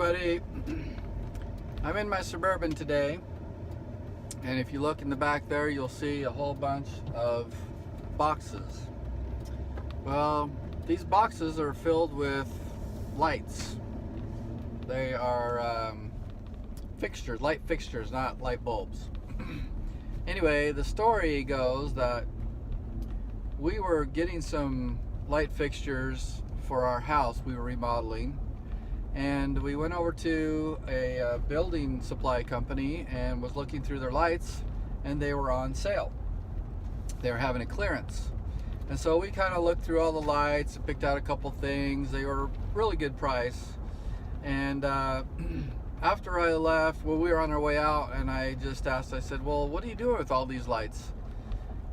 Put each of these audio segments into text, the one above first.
everybody. I'm in my Suburban today, and if you look in the back there, you'll see a whole bunch of boxes. Well, these boxes are filled with lights. They are fixtures, light fixtures, not light bulbs. Anyway, the story goes that we were getting some light fixtures for our house we were remodeling, and we went over to a building supply company and was looking through their lights, and they were on sale. They were having a clearance, and so we kind of looked through all the lights and picked out a couple things. They were really good price, and after I left, well, we were on our way out, and I just asked, I said, well, what are you doing with all these lights?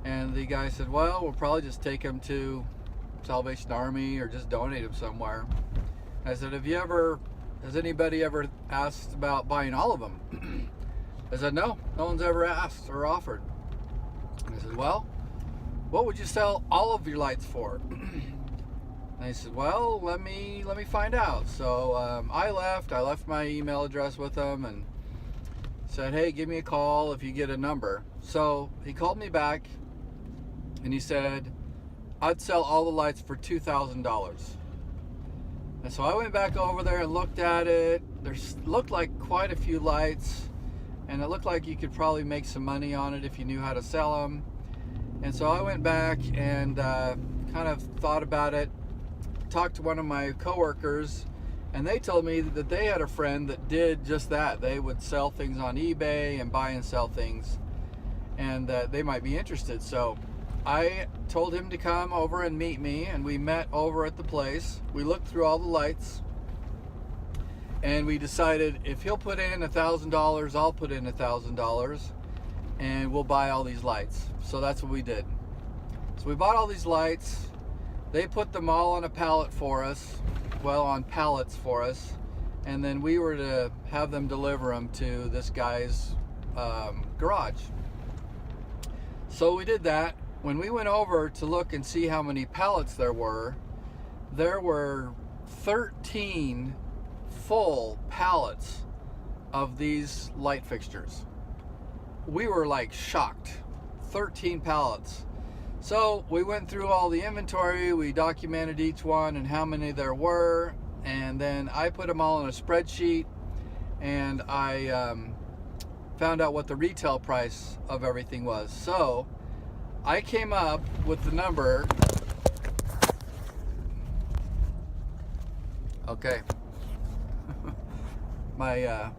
And the guy said, well, we'll probably just take them to Salvation Army or just donate them somewhere. I said, has anybody ever asked about buying all of them? I said, no one's ever asked or offered. And I said, well, what would you sell all of your lights for? And he said, well, let me find out. So I left my email address with him and said, hey, give me a call if you get a number. So he called me back and he said, I'd sell all the lights for $2,000. And so I went back over there and looked at it. There looked like quite a few lights, and it looked like you could probably make some money on it if you knew how to sell them. And so I went back and kind of thought about it, talked to one of my coworkers, and they told me that they had a friend that did just that. They would sell things on eBay and buy and sell things, and they might be interested. So I told him to come over and meet me, and we met over at the place. We looked through all the lights, and we decided if he'll put in $1,000, I'll put in $1,000, and we'll buy all these lights. So that's what we did. So we bought all these lights. They put them all on a pallet for us, well, on pallets for us, and then we were to have them deliver them to this guy's garage. So we did that. When we went over to look and see how many pallets there were 13 full pallets of these light fixtures. We were like shocked. 13 pallets. So we went through all the inventory, we documented each one and how many there were, and then I put them all in a spreadsheet, and I found out what the retail price of everything was. So I came up with the number. Okay. My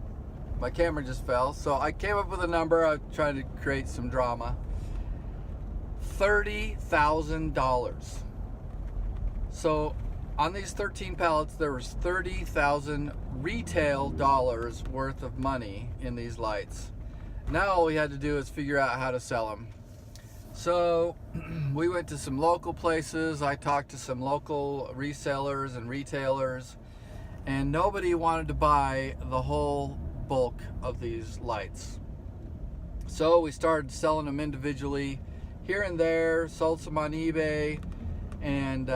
camera just fell. So I came up with a number. I was trying to create some drama. $30,000. So on these 13 pallets, there was 30,000 retail dollars worth of money in these lights. Now all we had to do is figure out how to sell them. So we went to some local places. I talked to some local resellers and retailers, and nobody wanted to buy the whole bulk of these lights. So we started selling them individually here and there, sold some on eBay, and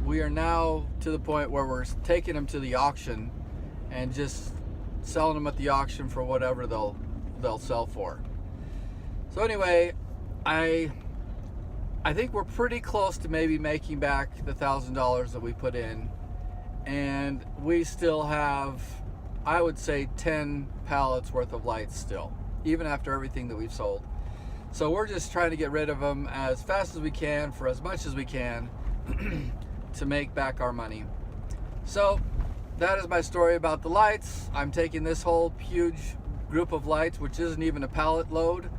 we are now to the point where we're taking them to the auction and just selling them at the auction for whatever they'll sell for. So anyway, I think we're pretty close to maybe making back the $1,000 that we put in, and we still have, I would say, 10 pallets worth of lights still, even after everything that we've sold. So we're just trying to get rid of them as fast as we can for as much as we can to make back our money. So that is my story about the lights. I'm taking this whole huge group of lights, which isn't even a pallet load,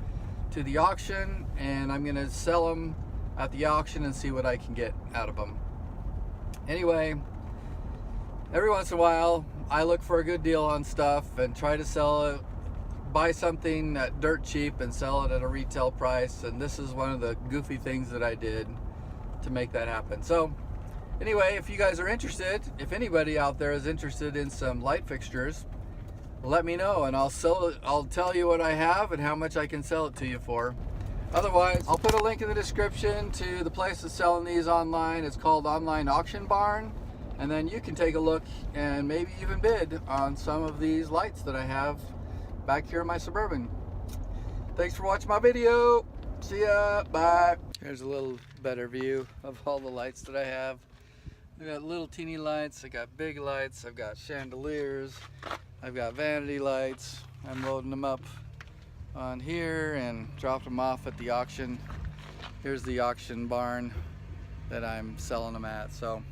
to the auction, and I'm gonna sell them at the auction and see what I can get out of them. Anyway, every once in a while I look for a good deal on stuff and try to sell it, buy something at dirt cheap and sell it at a retail price, and this is one of the goofy things that I did to make that happen. So anyway, if you guys are interested, if anybody out there is interested in some light fixtures, let me know, and I'll tell you what I have and how much I can sell it to you for. Otherwise, I'll put a link in the description to the place that's selling these online. It's called Online Auction Barn, And then you can take a look and maybe even bid on some of these lights that I have back here in my Suburban. Thanks for watching my video. See ya. Bye. Here's a little better view of all the lights that I have. I got little teeny lights, I got big lights, I've got chandeliers, I've got vanity lights. I'm loading them up on here and dropped them off at the auction. Here's the auction barn that I'm selling them at. So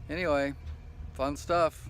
anyway, fun stuff.